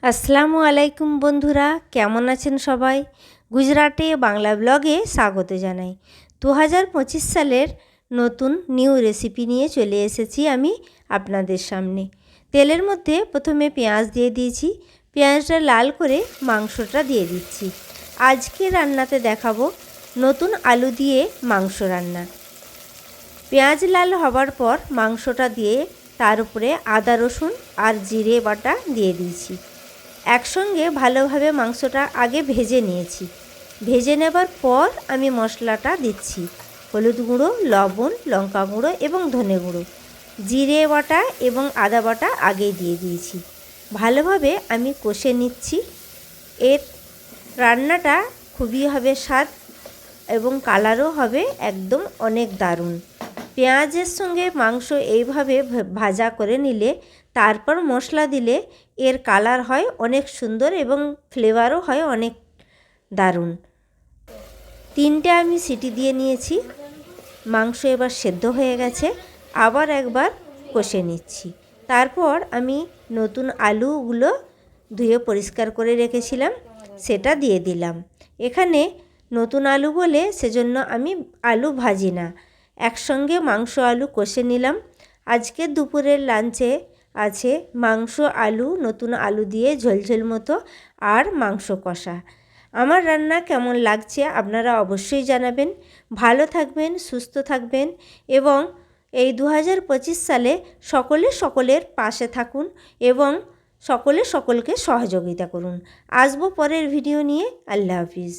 আসসালামু আলাইকুম বন্ধুরা, কেমন আছেন সবাই? গুজরাটে বাংলা ব্লগে স্বাগত জানাই। 2025 সালের নতুন নিউ রেসিপি নিয়ে চলে এসেছি আমি আপনাদের সামনে। তেলের মধ্যে প্রথমে পেঁয়াজ দিয়ে দিয়েছি। পেঁয়াজটা লাল করে মাংসটা দিয়ে দিচ্ছি। আজকে রান্নাতে দেখাবো নতুন আলু দিয়ে মাংস রান্না। পেঁয়াজ লাল হবার পর মাংসটা দিয়ে তার উপরে আদা রসুন আর জিরে বাটা দিয়ে দিয়েছি। একসঙ্গে ভালোভাবে মাংসটা আগে ভেজে নিয়েছি। ভেজে নেবার পর আমি মশলাটা দিচ্ছি। হলুদ গুঁড়ো, লবণ, লঙ্কা গুঁড়ো এবং ধনে গুঁড়ো, জিরে বাটা এবং আদা বাটা আগেই দিয়ে দিয়েছি। ভালোভাবে আমি কষে নিচ্ছি। এর রান্নাটা খুবই হবে স্বাদ এবং কালারও হবে একদম অনেক দারুণ। পেঁয়াজের সঙ্গে মাংস এইভাবে ভাজা করে নিলে তারপর মশলা দিলে এর কালার হয় অনেক সুন্দর এবং ফ্লেভারও হয় অনেক দারুণ। 3টে আমি সিটি দিয়ে নিয়েছি। মাংস এবার সেদ্ধ হয়ে গেছে। আবার একবার কষে নিচ্ছি। তারপর আমি নতুন আলুগুলো ধুয়ে পরিষ্কার করে রেখেছিলাম, সেটা দিয়ে দিলাম। এখানে নতুন আলু বলে সেজন্য আমি আলু ভাজি না, একসঙ্গে মাংস আলু কষে নিলাম। আজকে দুপুরের লাঞ্চে আছে মাংস আলু, নতুন আলু দিয়ে ঝোলঝোল মতো আর মাংস কষা। আমার রান্না কেমন লাগছে আপনারা অবশ্যই জানাবেন। ভালো থাকবেন, সুস্থ থাকবেন এবং এই 2025 সালে সকলের পাশে থাকুন এবং সকলকে সহযোগিতা করুন। আসবো পরের ভিডিও নিয়ে। আল্লাহ হাফিজ।